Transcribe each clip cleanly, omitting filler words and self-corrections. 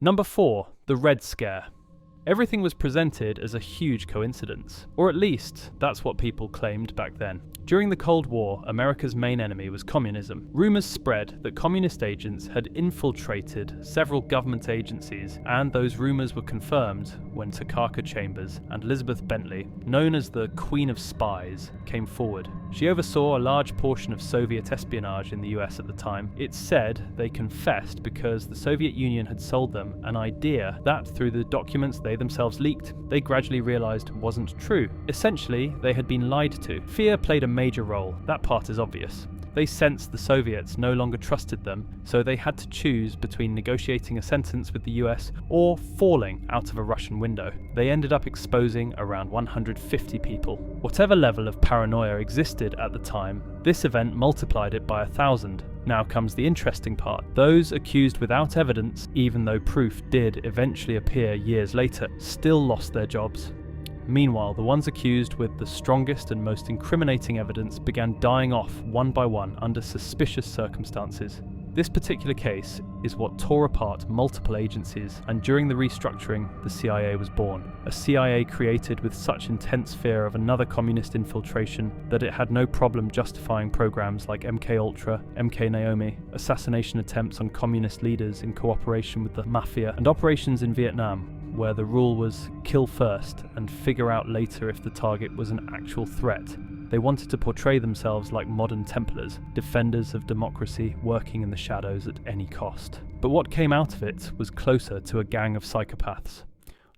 Number 4. The Red Scare. Everything was presented as a huge coincidence, or at least that's what people claimed back then. During the Cold War, America's main enemy was communism. Rumors spread that communist agents had infiltrated several government agencies, and those rumors were confirmed when Takaka Chambers and Elizabeth Bentley, known as the Queen of Spies, came forward. She oversaw a large portion of Soviet espionage in the US at the time. It's said they confessed because the Soviet Union had sold them an idea that, through the documents they themselves leaked, they gradually realized wasn't true. Essentially, they had been lied to. Fear played a major role. That part is obvious. They sensed the Soviets no longer trusted them, so they had to choose between negotiating a sentence with the US or falling out of a Russian window. They ended up exposing around 150 people. Whatever level of paranoia existed at the time, this event multiplied it by 1,000. Now comes the interesting part. Those accused without evidence, even though proof did eventually appear years later, still lost their jobs. Meanwhile, the ones accused with the strongest and most incriminating evidence began dying off one by one under suspicious circumstances. This particular case is what tore apart multiple agencies, and during the restructuring, the CIA was born. A CIA created with such intense fear of another communist infiltration that it had no problem justifying programs like MK-Ultra, MK Naomi, assassination attempts on communist leaders in cooperation with the mafia, and operations in Vietnam, where the rule was kill first and figure out later if the target was an actual threat. They wanted to portray themselves like modern Templars, defenders of democracy working in the shadows at any cost. But what came out of it was closer to a gang of psychopaths.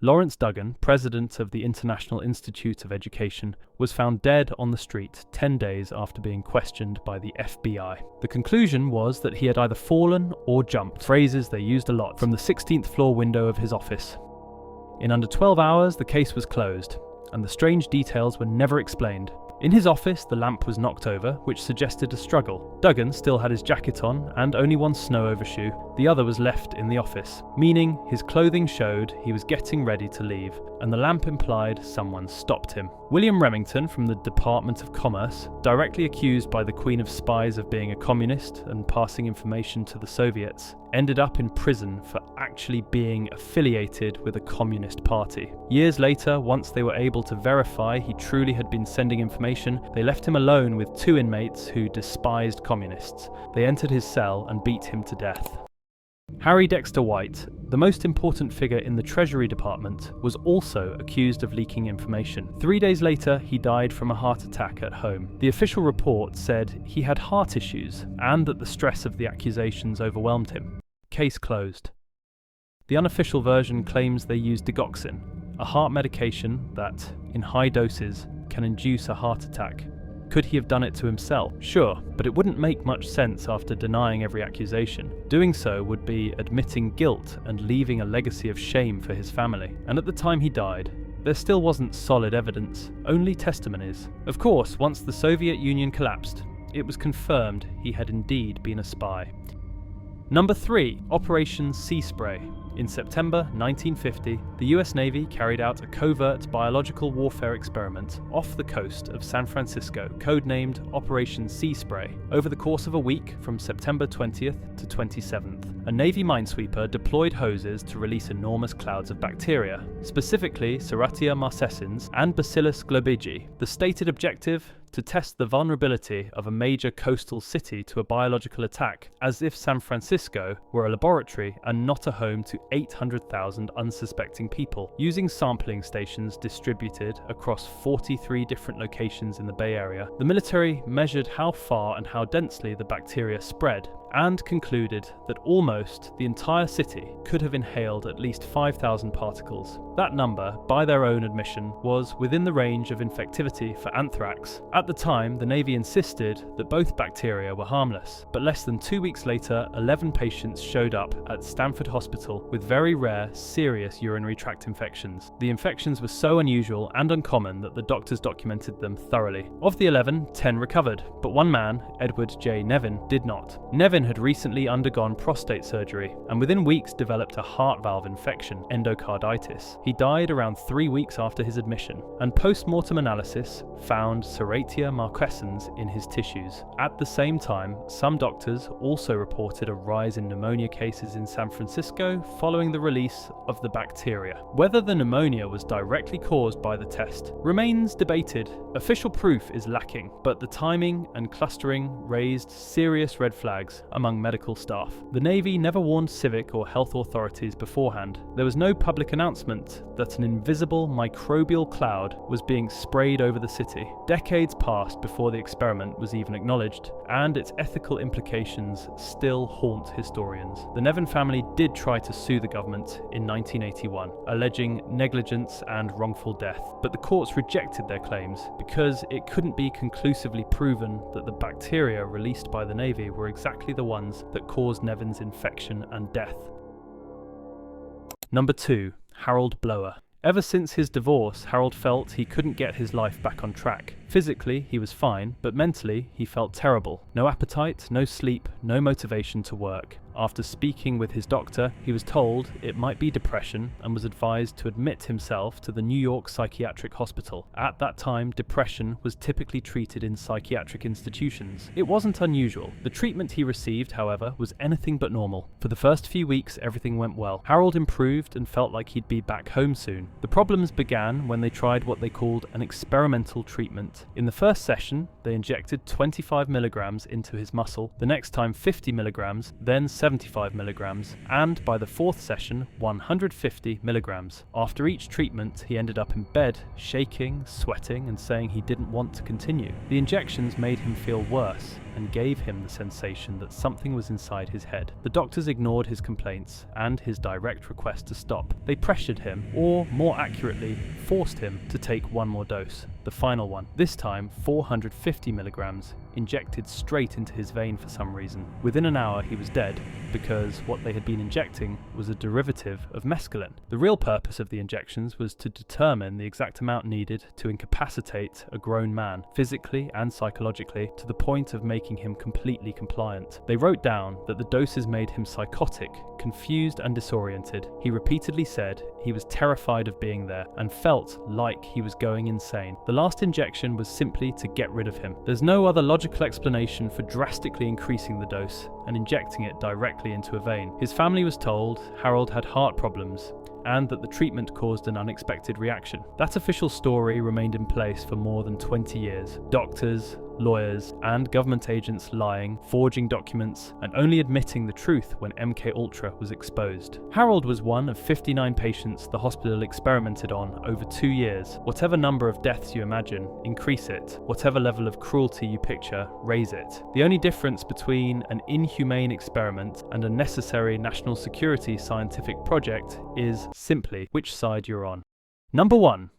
Lawrence Duggan, president of the International Institute of Education, was found dead on the street 10 days after being questioned by the FBI. The conclusion was that he had either fallen or jumped, phrases they used a lot, from the 16th floor window of his office. In under 12 hours, the case was closed, and the strange details were never explained. In his office, the lamp was knocked over, which suggested a struggle. Duggan still had his jacket on and only one snow overshoe. The other was left in the office, meaning his clothing showed he was getting ready to leave, and the lamp implied someone stopped him. William Remington from the Department of Commerce, directly accused by the Queen of Spies of being a communist and passing information to the Soviets, ended up in prison for actually being affiliated with a communist party. Years later, once they were able to verify he truly had been sending information, they left him alone with 2 inmates who despised communists. They entered his cell and beat him to death. Harry Dexter White, the most important figure in the Treasury Department, was also accused of leaking information. 3 days later, he died from a heart attack at home. The official report said he had heart issues and that the stress of the accusations overwhelmed him. Case closed. The unofficial version claims they used digoxin, a heart medication that, in high doses, can induce a heart attack. Could he have done it to himself? Sure, but it wouldn't make much sense after denying every accusation. Doing so would be admitting guilt and leaving a legacy of shame for his family. And at the time he died, there still wasn't solid evidence, only testimonies. Of course, once the Soviet Union collapsed, it was confirmed he had indeed been a spy. Number 3. Operation Sea Spray. In September 1950, the US Navy carried out a covert biological warfare experiment off the coast of San Francisco, codenamed Operation Sea Spray. Over the course of a week, from September 20th to 27th, a Navy minesweeper deployed hoses to release enormous clouds of bacteria, specifically Serratia marcescens and Bacillus globigi. The stated objective? To test the vulnerability of a major coastal city to a biological attack, as if San Francisco were a laboratory and not a home to 800,000 unsuspecting people. Using sampling stations distributed across 43 different locations in the Bay Area, the military measured how far and how densely the bacteria spread, and concluded that almost the entire city could have inhaled at least 5,000 particles. That number, by their own admission, was within the range of infectivity for anthrax. At the time, the Navy insisted that both bacteria were harmless, but less than 2 weeks later, 11 patients showed up at Stanford Hospital with very rare, serious urinary tract infections. The infections were so unusual and uncommon that the doctors documented them thoroughly. Of the 11, 10 recovered, but one man, Edward J. Nevin, did not. Nevin Nevin had recently undergone prostate surgery and within weeks developed a heart valve infection, endocarditis. He died around 3 weeks after his admission, and post-mortem analysis found Serratia marquescens in his tissues. At the same time, some doctors also reported a rise in pneumonia cases in San Francisco following the release of the bacteria. Whether the pneumonia was directly caused by the test remains debated. Official proof is lacking, but the timing and clustering raised serious red flags among medical staff. The Navy never warned civic or health authorities beforehand. There was no public announcement that an invisible microbial cloud was being sprayed over the city. Decades passed before the experiment was even acknowledged, and its ethical implications still haunt historians. The Nevin family did try to sue the government in 1981, alleging negligence and wrongful death, but the courts rejected their claims because it couldn't be conclusively proven that the bacteria released by the Navy were exactly the ones that caused Nevin's infection and death. Number 2. Harold Blower. Ever since his divorce, Harold felt he couldn't get his life back on track. Physically, he was fine, but mentally, he felt terrible. No appetite, no sleep, no motivation to work. After speaking with his doctor, he was told it might be depression and was advised to admit himself to the New York Psychiatric Hospital. At that time, depression was typically treated in psychiatric institutions. It wasn't unusual. The treatment he received, however, was anything but normal. For the first few weeks, everything went well. Harold improved and felt like he'd be back home soon. The problems began when they tried what they called an experimental treatment. In the first session, they injected 25 milligrams into his muscle, the next time 50 milligrams, then 75 milligrams, and by the fourth session, 150 milligrams. After each treatment, he ended up in bed, shaking, sweating, and saying he didn't want to continue. The injections made him feel worse and gave him the sensation that something was inside his head. The doctors ignored his complaints and his direct request to stop. They pressured him, or more accurately, forced him to take one more dose, the final one. This time, 450 milligrams, injected straight into his vein for some reason. Within an hour, he was dead because what they had been injecting was a derivative of mescaline. The real purpose of the injections was to determine the exact amount needed to incapacitate a grown man, physically and psychologically, to the point of making him completely compliant. They wrote down that the doses made him psychotic, confused and disoriented. He repeatedly said he was terrified of being there and felt like he was going insane. The last injection was simply to get rid of him. There's no other logical explanation for drastically increasing the dose and injecting it directly into a vein. His family was told Harold had heart problems and that the treatment caused an unexpected reaction. That official story remained in place for more than 20 years. Doctors, lawyers, and government agents lying, forging documents, and only admitting the truth when MKUltra was exposed. Harold was one of 59 patients the hospital experimented on over 2 years. Whatever number of deaths you imagine, increase it. Whatever level of cruelty you picture, raise it. The only difference between an inhumane experiment and a necessary national security scientific project is simply which side you're on. Number 1.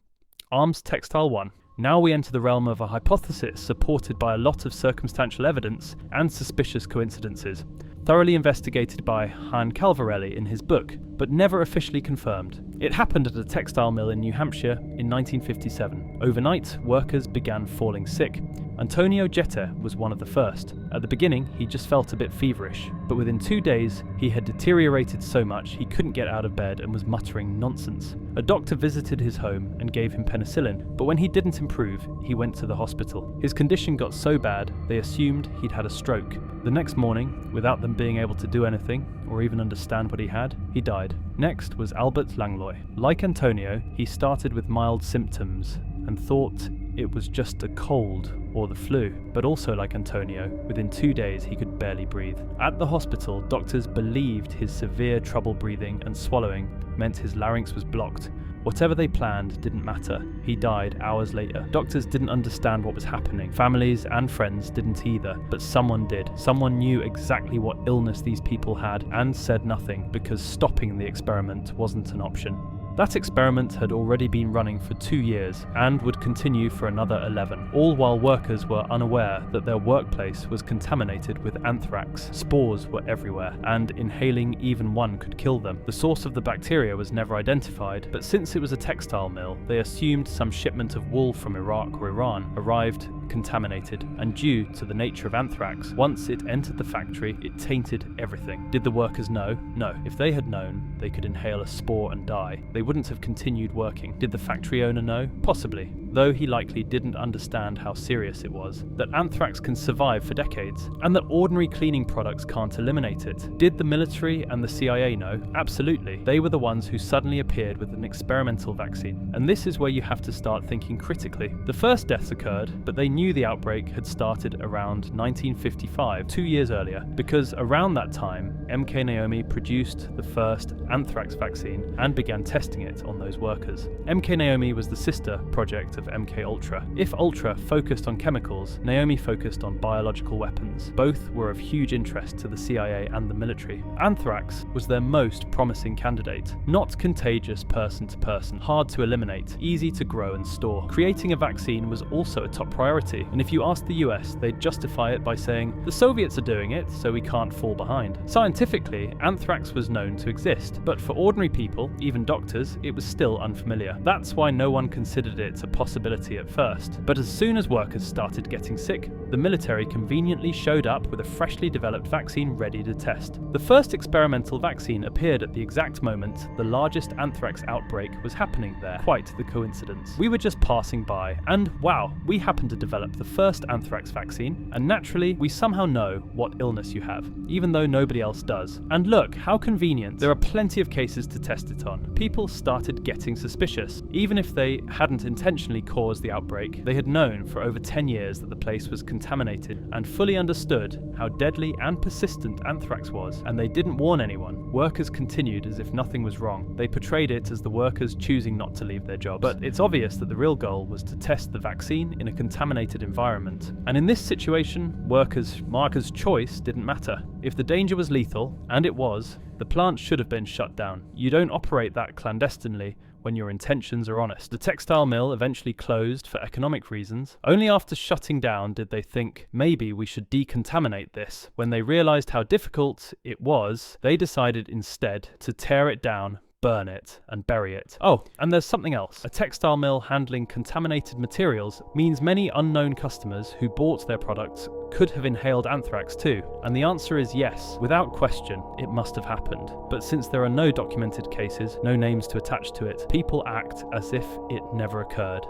Arms Textile 1. Now we enter the realm of a hypothesis supported by a lot of circumstantial evidence and suspicious coincidences, thoroughly investigated by Han Calvarelli in his book, but never officially confirmed. It happened at a textile mill in New Hampshire in 1957. Overnight, workers began falling sick. Antonio Jetta was one of the first. At the beginning, he just felt a bit feverish, but within 2 days, he had deteriorated so much he couldn't get out of bed and was muttering nonsense. A doctor visited his home and gave him penicillin, but when he didn't improve, he went to the hospital. His condition got so bad, they assumed he'd had a stroke. The next morning, without them being able to do anything, or even understand what he had, he died. Next was Albert Langlois. Like Antonio, he started with mild symptoms and thought it was just a cold or the flu, but also like Antonio, within 2 days he could barely breathe. At the hospital, doctors believed his severe trouble breathing and swallowing meant his larynx was blocked. Whatever they planned didn't matter. He died hours later. Doctors didn't understand what was happening. Families and friends didn't either, but someone did. Someone knew exactly what illness these people had and said nothing because stopping the experiment wasn't an option. That experiment had already been running for 2 years and would continue for another 11, all while workers were unaware that their workplace was contaminated with anthrax. Spores were everywhere, and inhaling even one could kill them. The source of the bacteria was never identified, but since it was a textile mill, they assumed some shipment of wool from Iraq or Iran arrived contaminated, and due to the nature of anthrax, once it entered the factory, it tainted everything. Did the workers know? No. If they had known they could inhale a spore and die, they wouldn't have continued working. Did the factory owner know? Possibly, though he likely didn't understand how serious it was, that anthrax can survive for decades, and that ordinary cleaning products can't eliminate it. Did the military and the CIA know? Absolutely. They were the ones who suddenly appeared with an experimental vaccine, and this is where you have to start thinking critically. The first deaths occurred, but they knew the outbreak had started around 1955, 2 years earlier, because around that time, MK Naomi produced the first anthrax vaccine and began testing it on those workers. MK Naomi was the sister project of MK Ultra. If Ultra focused on chemicals, Naomi focused on biological weapons. Both were of huge interest to the CIA and the military. Anthrax was their most promising candidate. Not contagious person to person, hard to eliminate, easy to grow and store. Creating a vaccine was also a top priority, and if you asked the US, they'd justify it by saying, the Soviets are doing it, so we can't fall behind. Scientifically, anthrax was known to exist, but for ordinary people, even doctors, it was still unfamiliar. That's why no one considered it a possibility at first. But as soon as workers started getting sick, the military conveniently showed up with a freshly developed vaccine ready to test. The first experimental vaccine appeared at the exact moment the largest anthrax outbreak was happening there. Quite the coincidence. We were just passing by, and wow, we happened to develop the first anthrax vaccine, and naturally, we somehow know what illness you have, even though nobody else does. And look, how convenient. There are plenty of cases to test it on. People started getting suspicious. Even if they hadn't intentionally caused the outbreak, they had known for over 10 years that the place was contaminated and fully understood how deadly and persistent anthrax was, and they didn't warn anyone. Workers continued as if nothing was wrong. They portrayed it as the workers choosing not to leave their jobs. But it's obvious that the real goal was to test the vaccine in a contaminated environment. And in this situation, markers' choice didn't matter. If the danger was lethal, and it was, the plant should have been shut down. You don't operate that clandestinely when your intentions are honest. The textile mill eventually closed for economic reasons. Only after shutting down did they think, maybe we should decontaminate this. When they realized how difficult it was, they decided instead to tear it down, burn it, and bury it. Oh, and there's something else. A textile mill handling contaminated materials means many unknown customers who bought their products could have inhaled anthrax too. And the answer is yes. Without question, it must have happened. But since there are no documented cases, no names to attach to it, people act as if it never occurred.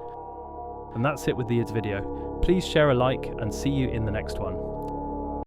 And that's it with the video. Please share a like and see you in the next one.